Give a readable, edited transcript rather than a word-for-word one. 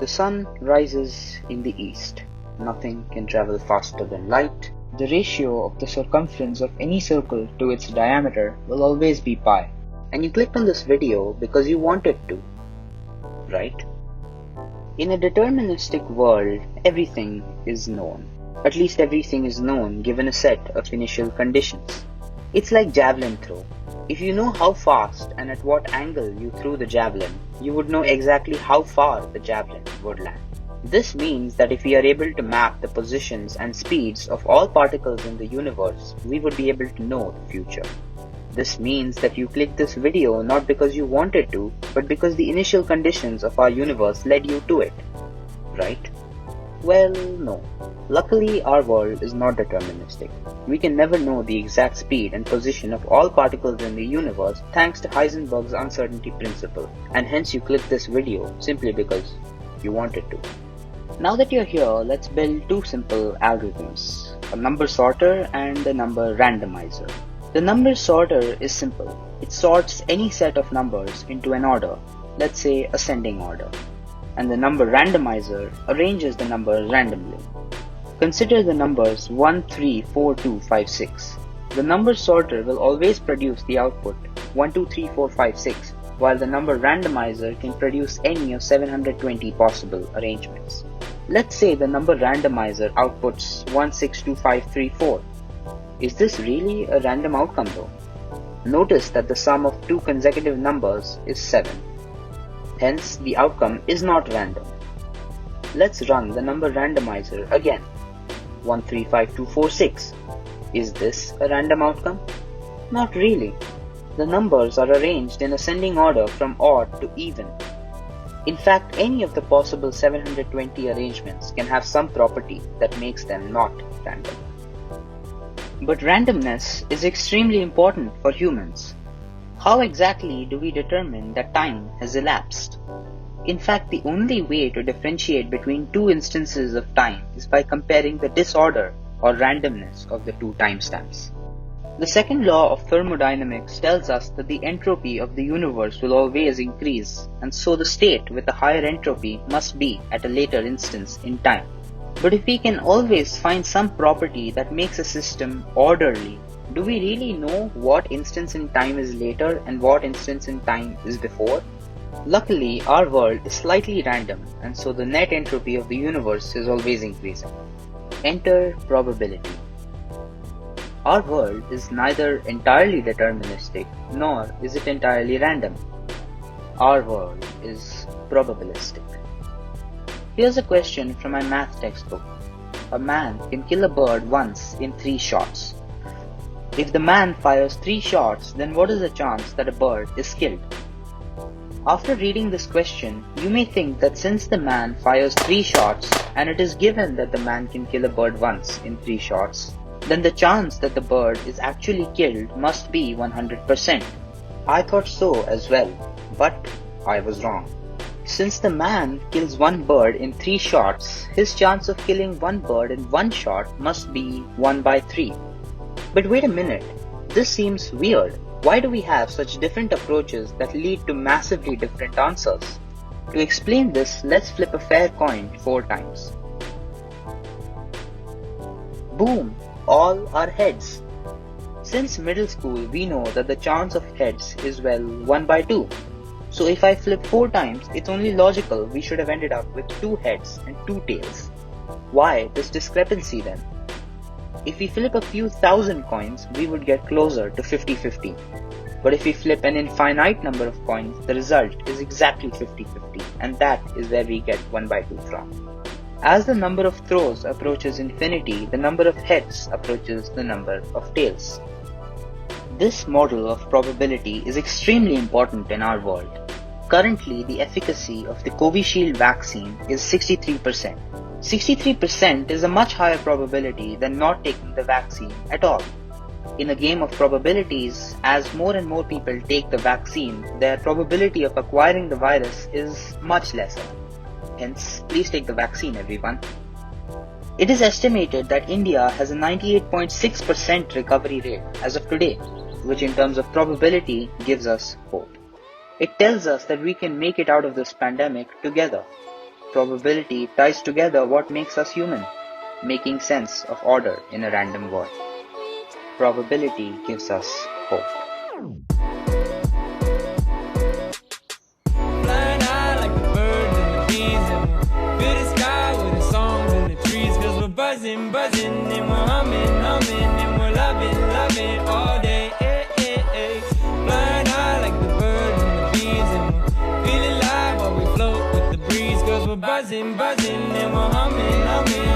The sun rises in the east. Nothing can travel faster than light. The ratio of the circumference of any circle to its diameter will always be pi. And you clicked on this video because you wanted to, right? In a deterministic world, everything is known. At least everything is known given a set of initial conditions. It's like javelin throw. If you know how fast and at what angle you threw the javelin, you would know exactly how far the javelin would land. This means that if we are able to map the positions and speeds of all particles in the universe, we would be able to know the future. This means that you clicked this video not because you wanted to, but because the initial conditions of our universe led you to it, right? Well, no. Luckily, our world is not deterministic. We can never know the exact speed and position of all particles in the universe thanks to Heisenberg's uncertainty principle, and hence you clicked this video simply because you wanted to. Now that you're here, let's build two simple algorithms, a number sorter and a number randomizer. The number sorter is simple. It sorts any set of numbers into an order, let's say ascending order. And the number randomizer arranges the numbers randomly. Consider the numbers 1, 3, 4, 2, 5, 6. The number sorter will always produce the output 1, 2, 3, 4, 5, 6, while the number randomizer can produce any of 720 possible arrangements. Let's say the number randomizer outputs 1, 6, 2, 5, 3, 4. Is this really a random outcome though? Notice that the sum of two consecutive numbers is 7. Hence, the outcome is not random. Let's run the number randomizer again. 1, 3, 5, 2, 4, 6. Is this a random outcome? Not really. The numbers are arranged in ascending order from odd to even. In fact, any of the possible 720 arrangements can have some property that makes them not random. But randomness is extremely important for humans. How exactly do we determine that time has elapsed? In fact, the only way to differentiate between two instances of time is by comparing the disorder or randomness of the two timestamps. The second law of thermodynamics tells us that the entropy of the universe will always increase, and so the state with a higher entropy must be at a later instance in time. But if we can always find some property that makes a system orderly, do we really know what instance in time is later and what instance in time is before? Luckily, our world is slightly random, and so the net entropy of the universe is always increasing. Enter probability. Our world is neither entirely deterministic nor is it entirely random. Our world is probabilistic. Here's a question from my math textbook. A man can kill a bird once in 3 shots. If the man fires 3 shots, then what is the chance that a bird is killed? After reading this question, you may think that since the man fires 3 shots and it is given that the man can kill a bird once in 3 shots, then the chance that the bird is actually killed must be 100%. I thought so as well, but I was wrong. Since the man kills 1 bird in 3 shots, his chance of killing 1 bird in 1 shot must be 1 by 3. But wait a minute, this seems weird. Why do we have such different approaches that lead to massively different answers? To explain this, let's flip a fair coin 4 times. Boom! All are heads. Since middle school, we know that the chance of heads is 1 by 2. So if I flip 4 times, it's only logical we should have ended up with 2 heads and 2 tails. Why this discrepancy then? If we flip a few thousand coins, we would get closer to 50-50. But if we flip an infinite number of coins, the result is exactly 50-50, and that is where we get 1 by 2 from. As the number of throws approaches infinity, the number of heads approaches the number of tails. This model of probability is extremely important in our world. Currently, the efficacy of the Covishield vaccine is 63%. 63% is a much higher probability than not taking the vaccine at all. In a game of probabilities, as more and more people take the vaccine, their probability of acquiring the virus is much lesser. Hence, please take the vaccine, everyone. It is estimated that India has a 98.6% recovery rate as of today, which in terms of probability gives us hope. It tells us that we can make it out of this pandemic together. Probability ties together what makes us human, making sense of order in a random world. Probability gives us hope. Flying high like the birds and the bees, and we'll fill the sky with the songs and the trees, cause we're buzzing, buzzing, and we're humming, humming, and we're loving, loving all day. Flying high like the birds and the bees, and we'll feel alive while we float with the breeze, cause we're buzzing, buzzing, and we're humming, humming.